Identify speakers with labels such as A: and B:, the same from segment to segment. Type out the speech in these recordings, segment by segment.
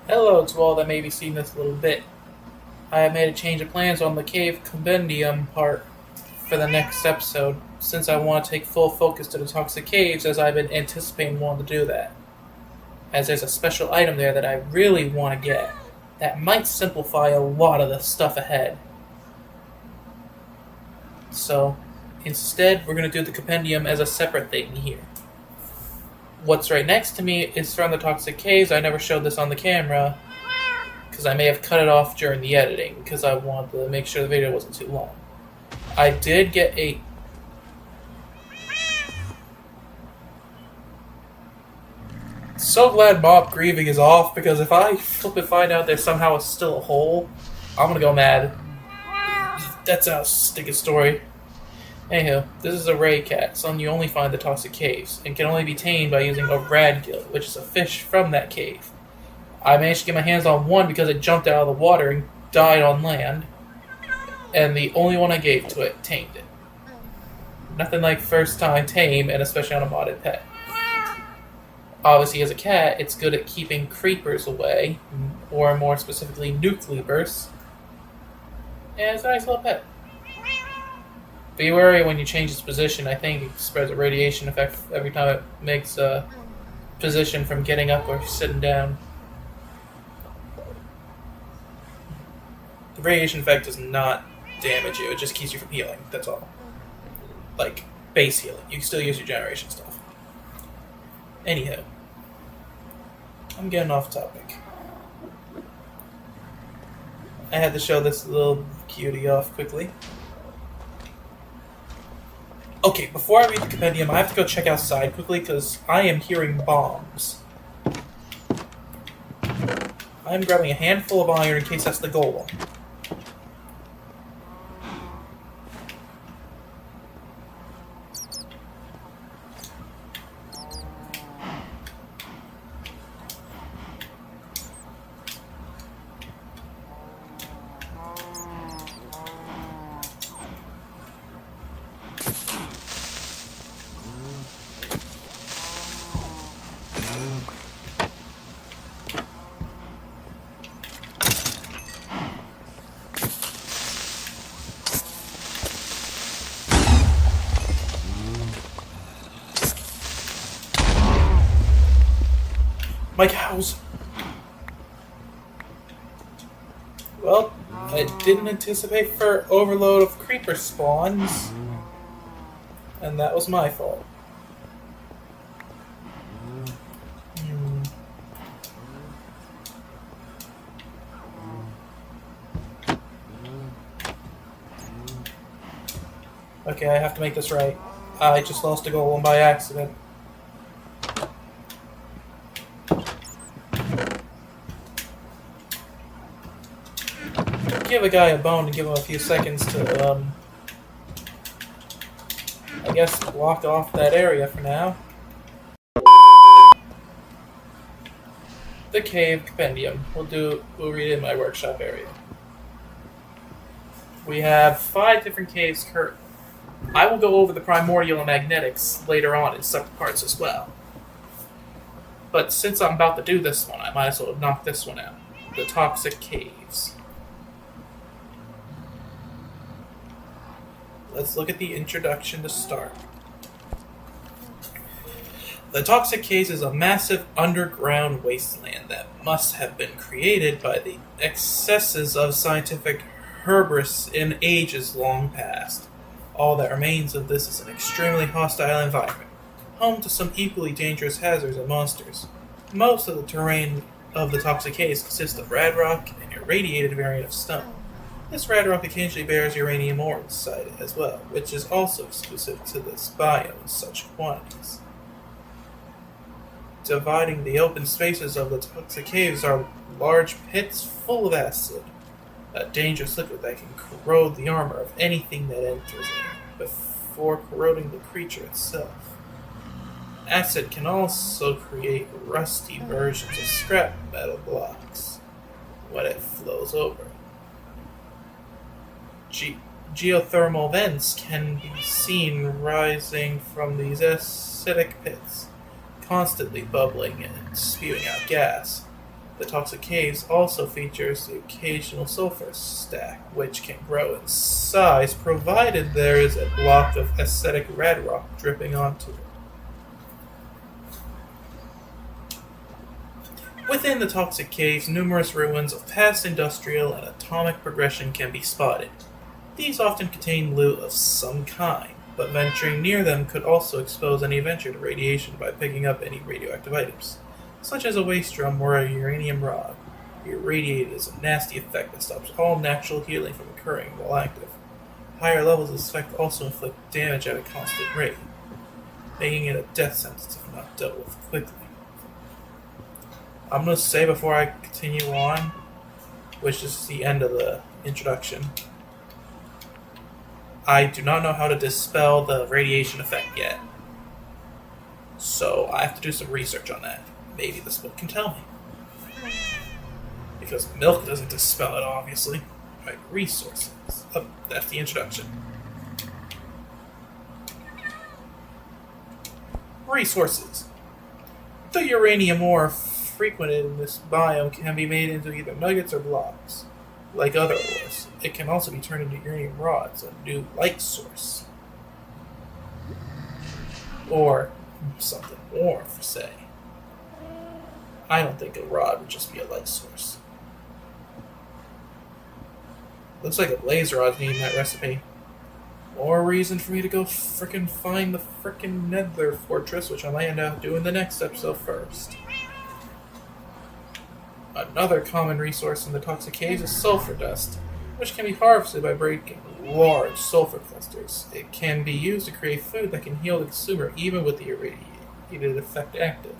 A: Hello to all that may be seeing this little bit. I have made a change of plans on the cave compendium part for the next episode, since I want to take full focus to the toxic caves as I've been anticipating wanting to do that. As there's a special item there that I really want to get that might simplify a lot of the stuff ahead. So, instead, we're going to do the compendium as a separate thing here. What's right next to me is from the toxic caves. I never showed this on the camera because I may have cut it off during the editing because I wanted to make sure the video wasn't too long. I did get a... So glad mob grieving is off, because if I flip and find out there's somehow still a hole, I'm gonna go mad. That's a sticky story. Anywho, this is a ray cat, something you only find in the toxic caves, and can only be tamed by using a radgill, which is a fish from that cave. I managed to get my hands on one because it jumped out of the water and died on land, and the only one I gave to it tamed it. Nothing like first time tame, and especially on a modded pet. Obviously, as a cat, it's good at keeping creepers away, or more specifically, nuke-leapers. And it's a nice little pet. Be wary when you change its position. I think it spreads a radiation effect every time it makes a position from getting up or sitting down. The radiation effect does not damage you, it just keeps you from healing, that's all. Like, base healing. You can still use your generation stuff. Anyhow. I'm getting off topic. I had to show this little cutie off quickly. Okay, before I read the compendium, I have to go check outside quickly because I am hearing bombs. I'm grabbing a handful of iron in case that's the golem. My cows! Well, I didn't anticipate for overload of creeper spawns, and that was my fault. Okay, I have to make this right. I just lost a golem by accident. Give a guy a bone and give him a few seconds to, I guess, block off that area for now. The cave compendium. We'll read it in my workshop area. We have 5 different caves currently. I will go over the primordial and magnetics later on in separate parts as well. But since I'm about to do this one, I might as well knock this one out. The toxic caves. Let's look at the introduction to start. The Toxic Caves is a massive underground wasteland that must have been created by the excesses of scientific hubris in ages long past. All that remains of this is an extremely hostile environment, home to some equally dangerous hazards and monsters. Most of the terrain of the Toxic Caves consists of rad rock and irradiated variant of stone. This rad rock occasionally bears uranium ore inside it as well, which is also exclusive to this biome in such quantities. Dividing the open spaces of the toxic caves are large pits full of acid, a dangerous liquid that can corrode the armor of anything that enters it before corroding the creature itself. Acid can also create rusty versions of scrap metal blocks when it flows over. Geothermal vents can be seen rising from these acidic pits, constantly bubbling and spewing out gas. The toxic caves also features the occasional sulfur stack, which can grow in size provided there is a block of acidic red rock dripping onto it. Within the toxic caves, numerous ruins of past industrial and atomic progression can be spotted. These often contain loot of some kind, but venturing near them could also expose any venture to radiation by picking up any radioactive items, such as a waste drum or a uranium rod. Irradiated is a nasty effect that stops all natural healing from occurring while active. Higher levels of this effect also inflict damage at a constant rate, making it a death sentence if not dealt with quickly. I'm going to say before I continue on, which is the end of the introduction, I do not know how to dispel the radiation effect yet. So I have to do some research on that. Maybe this book can tell me. Because milk doesn't dispel it, obviously. Right, resources. Oh, that's the introduction. Resources. The uranium ore frequented in this biome can be made into either nuggets or blocks. Like other ores, it can also be turned into uranium rods, a new light source. Or something more, for say. I don't think a rod would just be a light source. Looks like a blaze rod's needing that recipe. More reason for me to go frickin' find the frickin' Nether Fortress, which I might end up doing the next episode first. Another common resource in the toxic caves is sulfur dust, which can be harvested by breaking large sulfur clusters. It can be used to create food that can heal the consumer even with the irradiated effect active.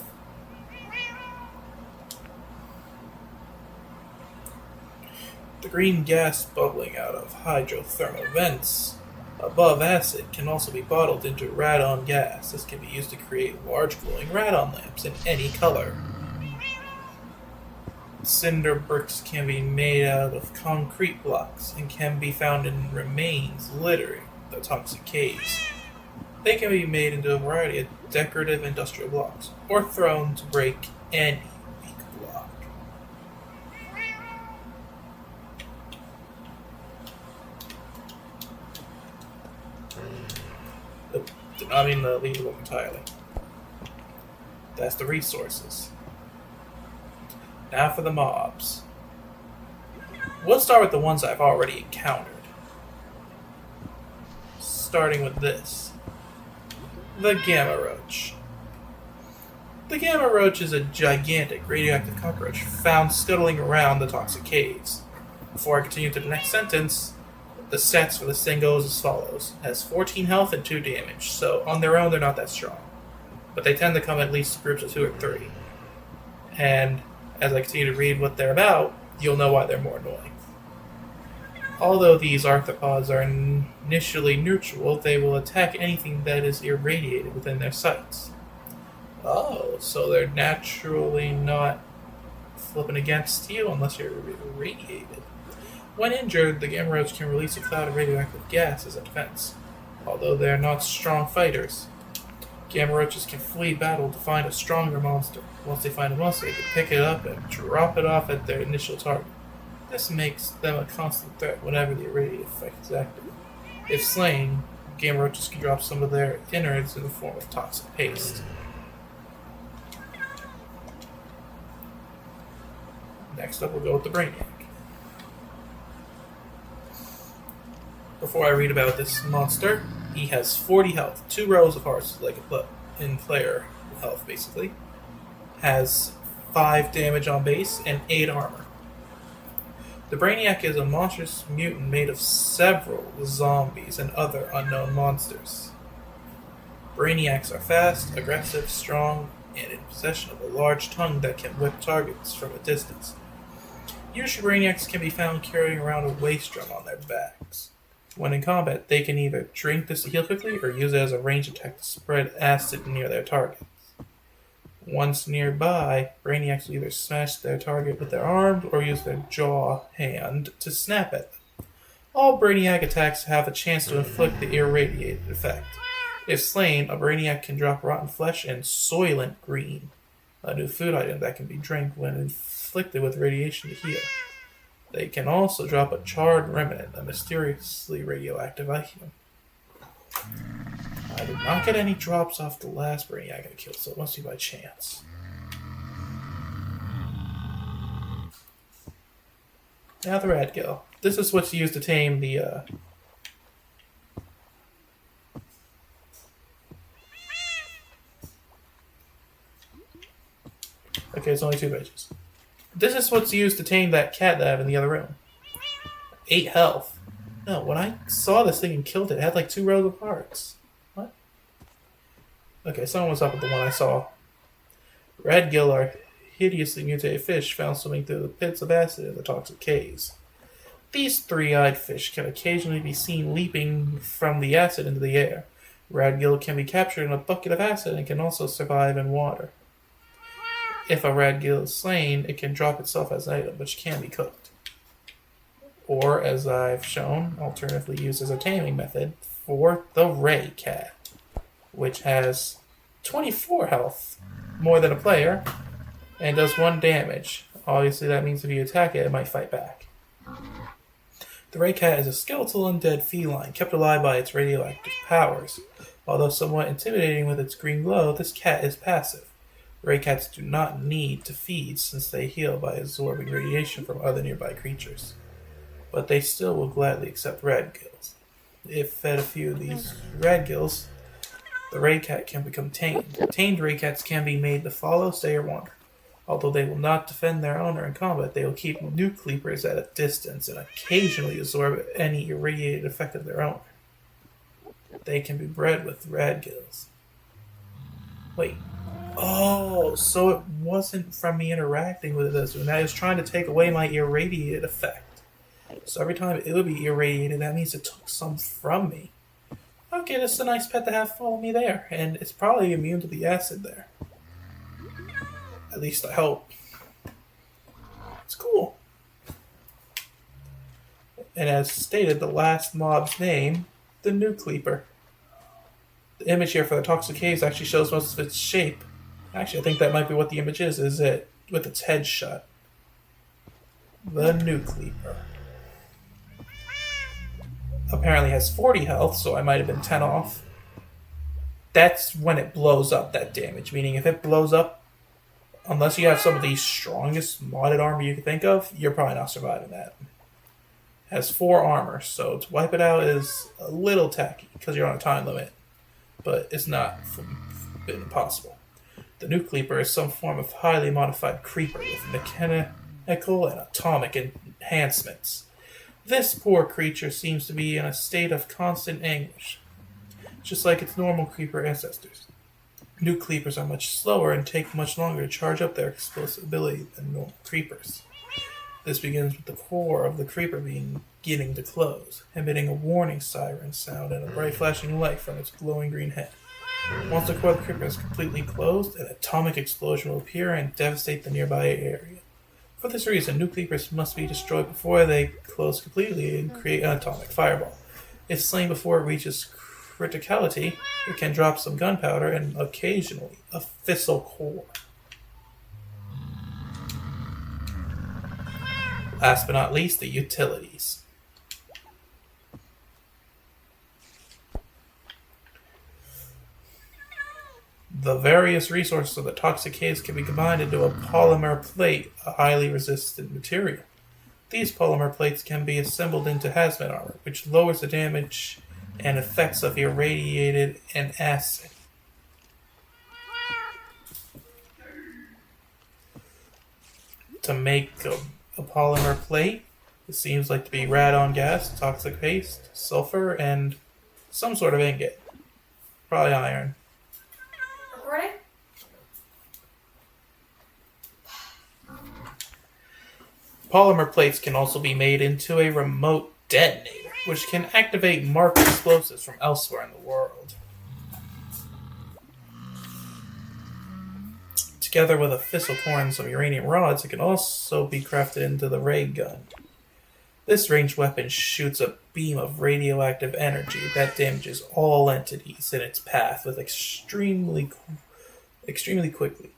A: The green gas bubbling out of hydrothermal vents above acid can also be bottled into radon gas. This can be used to create large glowing radon lamps in any color. Cinder bricks can be made out of concrete blocks and can be found in remains littering the toxic caves. They can be made into a variety of decorative industrial blocks, or thrown to break any weak block. Did not mean to leave them entirely. That's the resources. Now for the mobs. We'll start with the ones I've already encountered. Starting with this. The Gamma Roach. The Gamma Roach is a gigantic radioactive cockroach found scuttling around the toxic caves. Before I continue to the next sentence, the stats for this thing goes as follows. It has 14 health and 2 damage, so on their own they're not that strong. But they tend to come at least groups of 2 or 3. And as I continue to read what they're about, you'll know why they're more annoying. Although these arthropods are initially neutral, they will attack anything that is irradiated within their sights. Oh, so they're naturally not flipping against you unless you're irradiated. When injured, the Gamma Roach can release a cloud of radioactive gas as a defense. Although they are not strong fighters, Gamma Roaches can flee battle to find a stronger monster. Once they find a monster, they can pick it up and drop it off at their initial target. This makes them a constant threat whenever the irradiated effect is active. If slain, Gamma Roaches can drop some of their innards in the form of toxic paste. Next up, we'll go with the Brainiac. Before I read about this monster, he has 40 health, 2 rows of hearts, like in player health, basically. Has 5 damage on base and 8 armor. The Brainiac is a monstrous mutant made of several zombies and other unknown monsters. Brainiacs are fast, aggressive, strong, and in possession of a large tongue that can whip targets from a distance. Usually Brainiacs can be found carrying around a waste drum on their backs. When in combat, they can either drink this to heal quickly or use it as a ranged attack to spread acid near their targets. Once nearby, Brainiacs will either smash their target with their arms or use their jaw hand to snap at them. All Brainiac attacks have a chance to inflict the irradiated effect. If slain, a Brainiac can drop rotten flesh and Soylent Green, a new food item that can be drank when inflicted with radiation to heal. They can also drop a charred remnant, a mysteriously radioactive item. I did not get any drops off the last brainiac I killed, so it must be by chance. Now the Radgill. This is what's used to tame the, Okay, it's only 2 pages. This is what's used to tame that cat that I have in the other room. 8 health. No, when I saw this thing and killed it, it had like 2 rows of hearts. What? Okay, someone was up with the one I saw. Radgill are hideously mutated fish found swimming through the pits of acid in the toxic caves. These 3-eyed fish can occasionally be seen leaping from the acid into the air. Radgill can be captured in a bucket of acid and can also survive in water. If a radgill is slain, it can drop itself as an item, which can be cooked. Or, as I've shown, alternatively used as a taming method for the Ray Cat, which has 24 health, more than a player, and does 1 damage. Obviously, that means if you attack it, it might fight back. The Ray Cat is a skeletal undead feline kept alive by its radioactive powers. Although somewhat intimidating with its green glow, this cat is passive. Ray cats do not need to feed since they heal by absorbing radiation from other nearby creatures. But they still will gladly accept radgills. If fed a few of these radgills, the Ray Cat can become tamed. Tamed Ray Cats can be made to follow, stay, or wander. Although they will not defend their owner in combat, they will keep new creepers at a distance and occasionally absorb any irradiated effect of their owner. They can be bred with radgills. Wait. Oh, so it wasn't from me interacting with it as soon. I was trying to take away my irradiated effect. So every time it would be irradiated, that means it took some from me. Okay, this is a nice pet to have follow me there, and it's probably immune to the acid there. At least I hope. It's cool. And as stated, the last mob's name, the New Creeper. The image here for the toxic haze actually shows most of its shape. Actually, I think that might be what the image is it with its head shut. The New Creeper. Apparently has 40 health, so I might have been 10 off. That's when it blows up, that damage. Meaning if it blows up, unless you have some of the strongest modded armor you can think of, you're probably not surviving that. Has 4 armor, so to wipe it out is a little tacky, because you're on a time limit. But it's not impossible. The New Creeper is some form of highly modified creeper with mechanical and atomic enhancements. This poor creature seems to be in a state of constant anguish, just like its normal creeper ancestors. New creepers are much slower and take much longer to charge up their explosive ability than normal creepers. This begins with the core of the creeper beginning to close, emitting a warning siren sound and a bright flashing light from its glowing green head. Once the core of the creeper is completely closed, an atomic explosion will appear and devastate the nearby area. For this reason, new creepers must be destroyed before they close completely and create an atomic fireball. If slain before it reaches criticality, it can drop some gunpowder and occasionally a fissile core. Last but not least, the utilities. The various resources of the toxic haze can be combined into a polymer plate, a highly resistant material. These polymer plates can be assembled into hazmat armor, which lowers the damage and effects of irradiated and acid. To make a polymer plate, it seems like to be radon gas, toxic paste, sulfur, and some sort of ingot. Probably iron.
B: Recording?
A: Polymer plates can also be made into a remote detonator, which can activate marked explosives from elsewhere in the world. Together with a fissile core and some uranium rods, it can also be crafted into the ray gun. This ranged weapon shoots a beam of radioactive energy that damages all entities in its path with extremely quickly.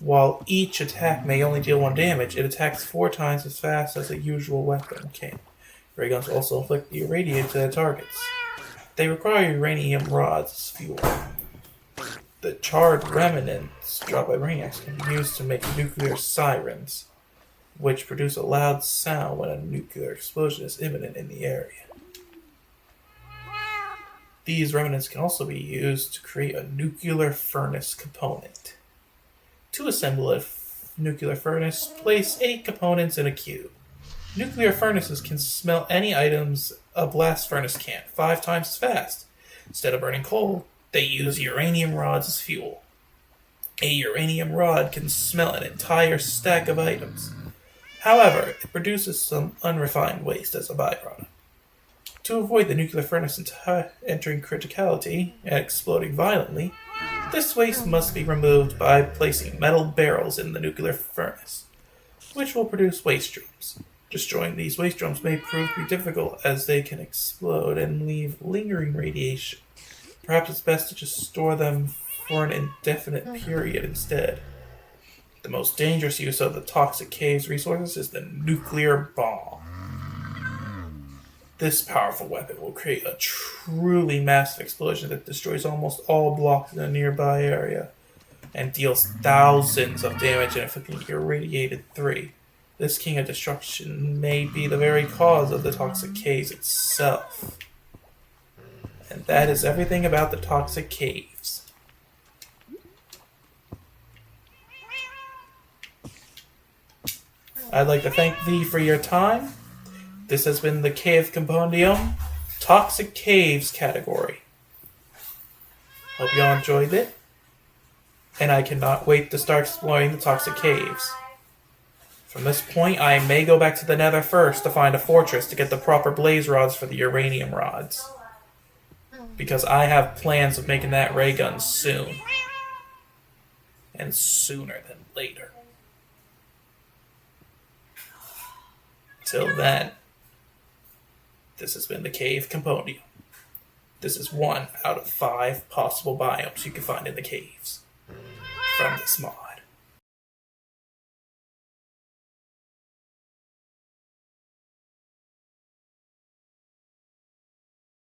A: While each attack may only deal 1 damage, it attacks 4 times as fast as a usual weapon can. Ray guns also inflict irradiate to their targets. They require uranium rods as fuel. The charred remnants dropped by brainiacs can be used to make nuclear sirens, which produce a loud sound when a nuclear explosion is imminent in the area. These remnants can also be used to create a nuclear furnace component. To assemble a nuclear furnace, place 8 components in a cube. Nuclear furnaces can smelt any items a blast furnace can't 5 times as fast. Instead of burning coal, they use uranium rods as fuel. A uranium rod can smelt an entire stack of items. However, it produces some unrefined waste as a byproduct. To avoid the nuclear furnace entering criticality and exploding violently, this waste must be removed by placing metal barrels in the nuclear furnace, which will produce waste streams. Destroying these waste drums may prove to be difficult as they can explode and leave lingering radiation. Perhaps it's best to just store them for an indefinite period instead. The most dangerous use of the toxic cave's resources is the nuclear bomb. This powerful weapon will create a truly massive explosion that destroys almost all blocks in a nearby area and deals thousands of damage in inflicting irradiated 3. This king of destruction may be the very cause of the toxic caves itself. And that is everything about the toxic caves. I'd like to thank thee for your time. This has been the Cave Compendium Toxic Caves category. Hope y'all enjoyed it. And I cannot wait to start exploring the toxic caves. From this point, I may go back to the Nether first to find a fortress to get the proper blaze rods for the uranium rods. Because I have plans of making that ray gun soon. And sooner than later. Till then, this has been the Cave Compendium. This is 1 out of 5 possible biomes you can find in the caves from this mod.